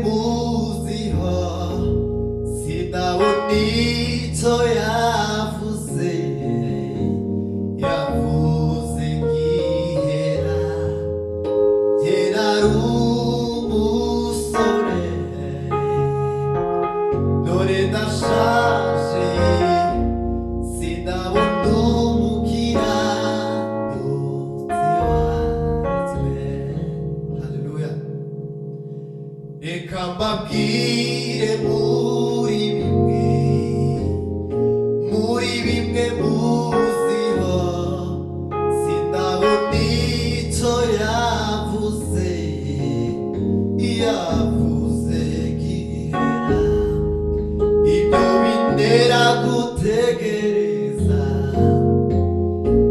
muziho sidabona icyo yavuze gihera kera ari umusore none ndashaje sidabona umukiranutsi wanzwe. Haleluya. Reka mbabwire muri bimwe muziho sindabona icyo yavuze gihera ibyo bintera gutegereza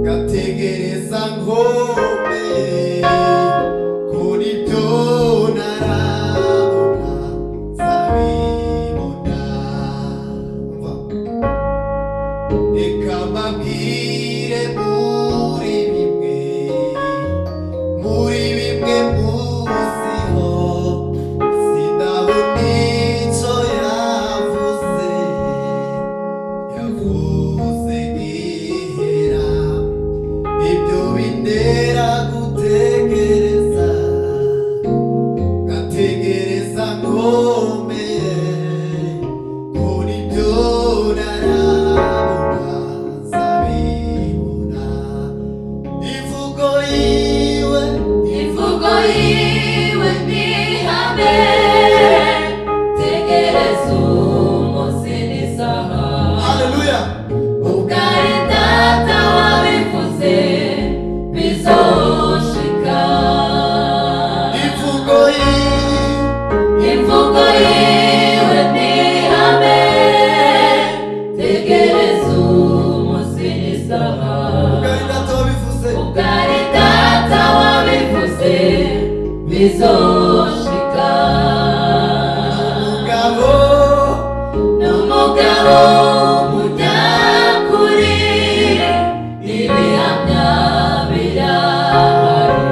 ngategereza nkomeye kuri ibyo narabona nzabibona. Reka mbabwire muri bimwe muziho sindabona icyo yavuze gihera ibyo bintera gutegereza ngategereza nkomeye kuri ibyo narabona nzabibona. Imvugo yiwe ni ihame tegereza umunsi n'isaha. Haleluya. Ubwari data wabivuze bizoshika. Imvugo yiwe ni ihame tegereza umunsi n'isaha. Ubwari data wabivuze bizoshika. N'umugabo w'umunyakuri ibihamya birahari.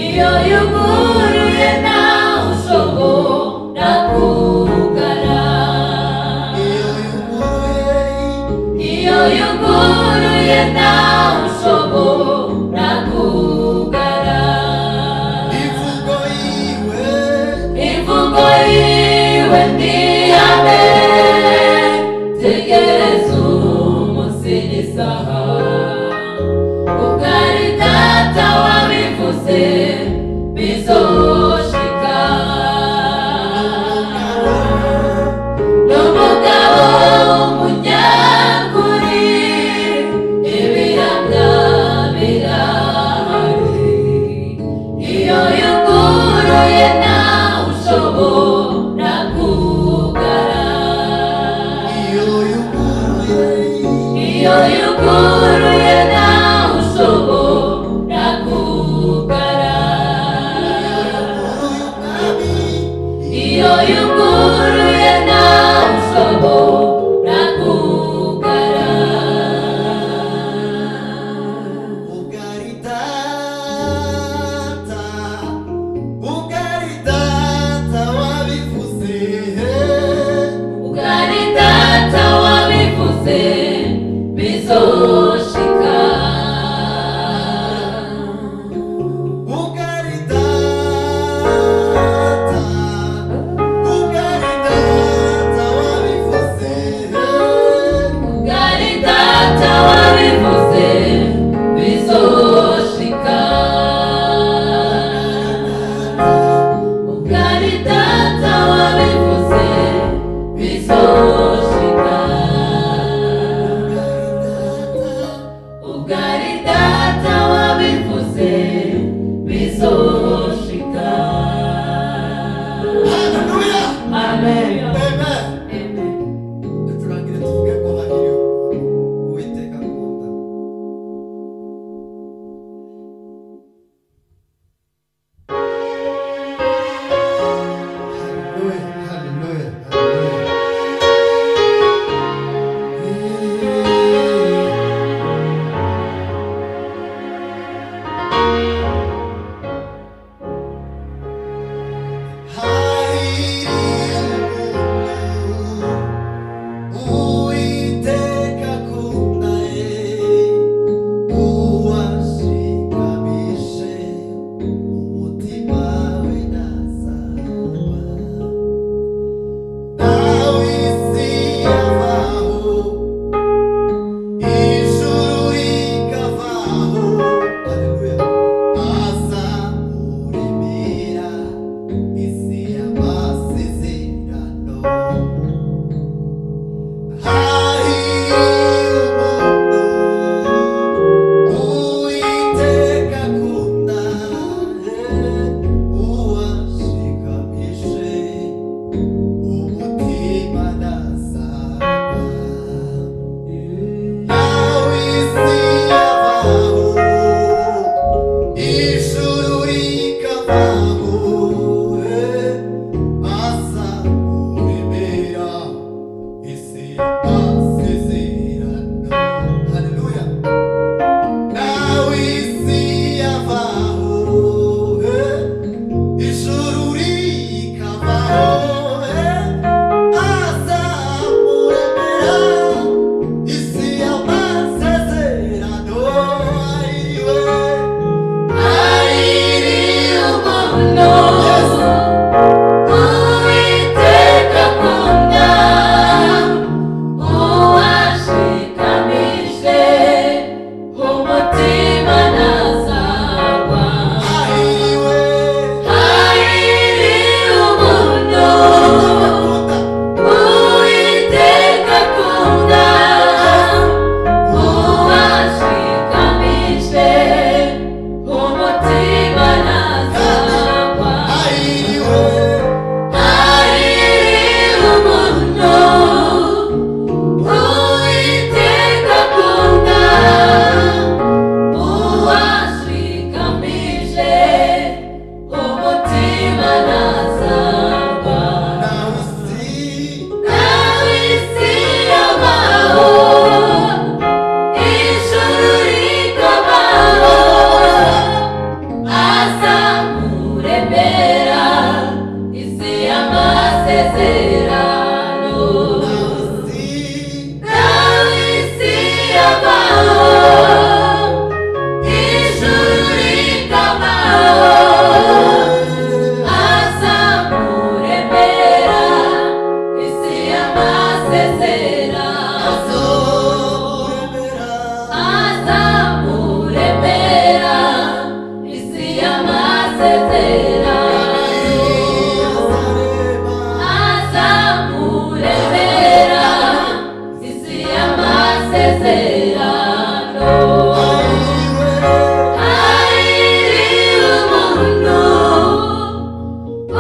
Iyo yuguruye ntawe ushobora kugara. Iyo yuguruye ntawe ushobora kugara. Imvugo yiwe ni ihame tegereza umunsi n'isaha. Ubwari data wabivuze bizoshika. N'umugabo w'umunyakuri ibihamya birahari. Iyo yuguruye ntawe ushobora kugara. Iyo yuguruye ntawe ushobora kugara. Iyo yuguruye ntawe ushobora kugara. Ubwari data wabivuze Ubwari data wabivuze bizoshika. ubwari data amasezerano nawe isi yabaho ijuru rikabaho azamuremera isi y'amasezerano azamuremera isi y'amasezerano azamuremera isi y'amasezerano ayiri umuntu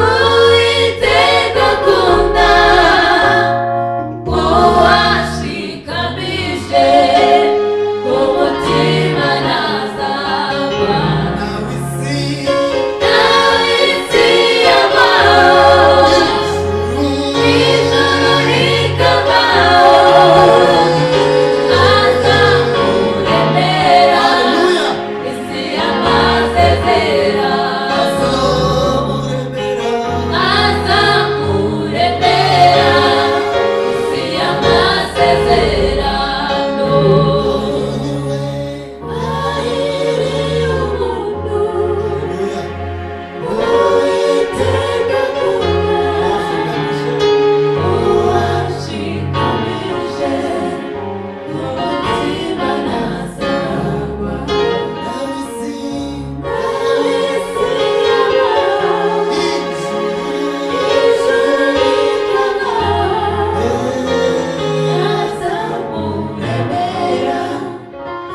Uwiteka akunda uwashikamije umutima ntazagwa nawe isi yabaho ijuru rikabaho azamuremera isi y'amasezerano azamuremera isi y'amasezerano ayiri umuntu Uwiteka akunda uwashikamije umutima ntazagwa nawe isi yabaho ijuru rikabaho azamuremera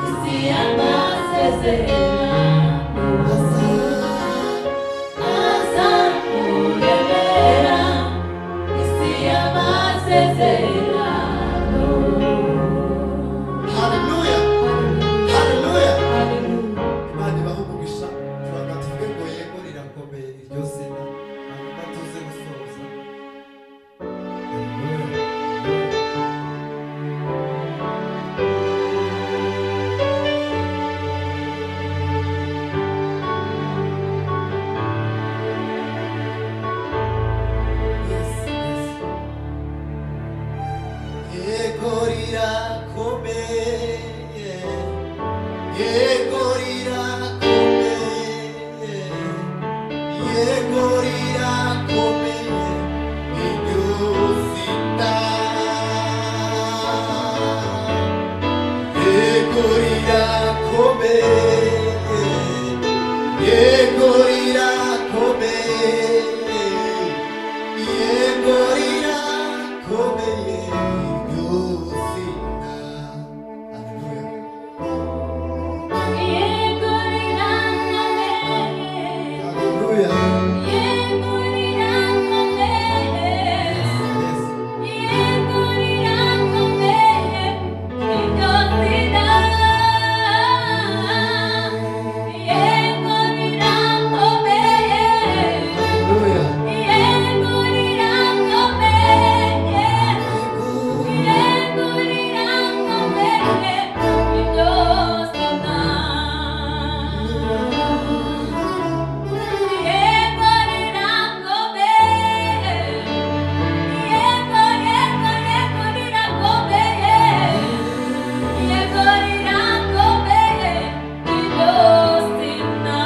isi y'amasezerano azamuremera isi y'amasezerano Haleluya. Haleluya. Imana ibahe umugisha. Turaga tuvuge ngo yego rirakomeye iryo zina. Hanyuma tuze gusoza. Haleluya. Yes, yes. Yego rirakomeye. Yego rirakomeye. Yego rirakomeye. Iryo zina. Yego rirakomeye. Yego rirakomeye. Yego rirakomeye. Iryo zina. Hallelujah. Yego rirakomeye Yes. Yego rirakomeye iryo zina Yego rirakomeye Hallelujah. Yego rirakomeye Yego rirakomeye iryo zina Yego rirakomeye Yego rirakomeye Yego rirakomeye iryo zina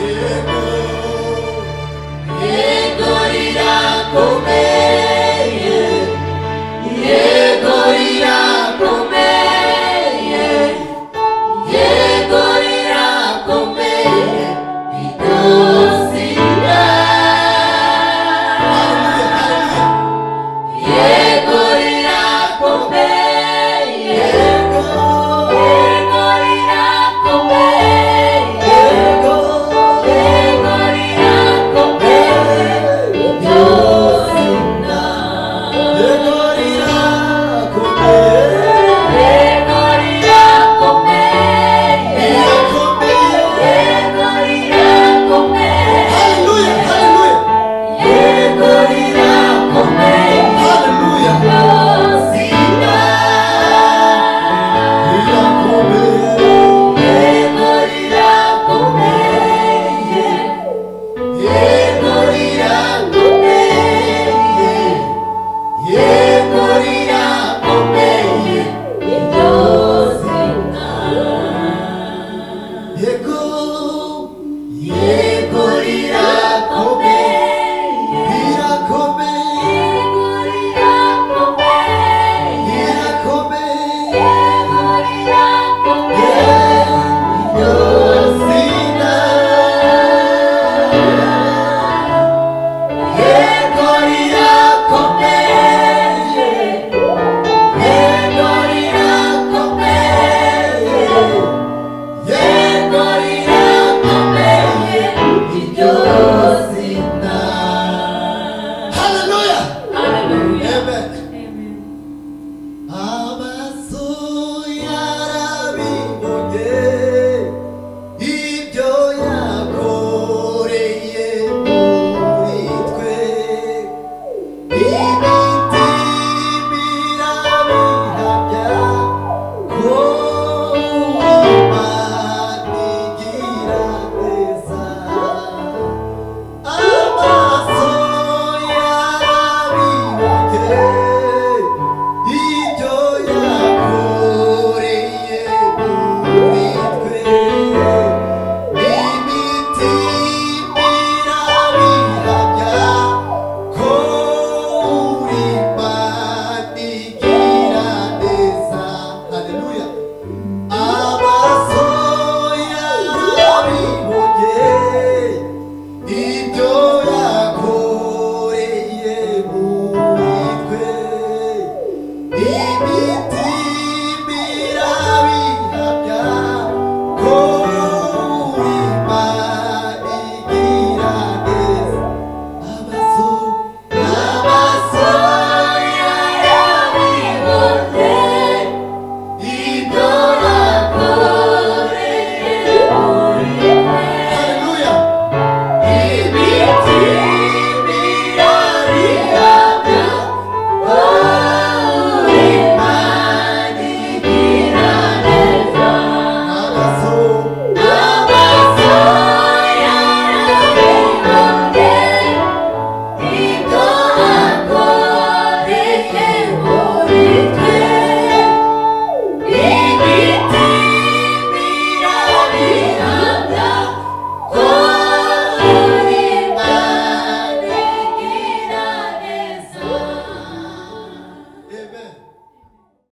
Yego. Yego rirakomeye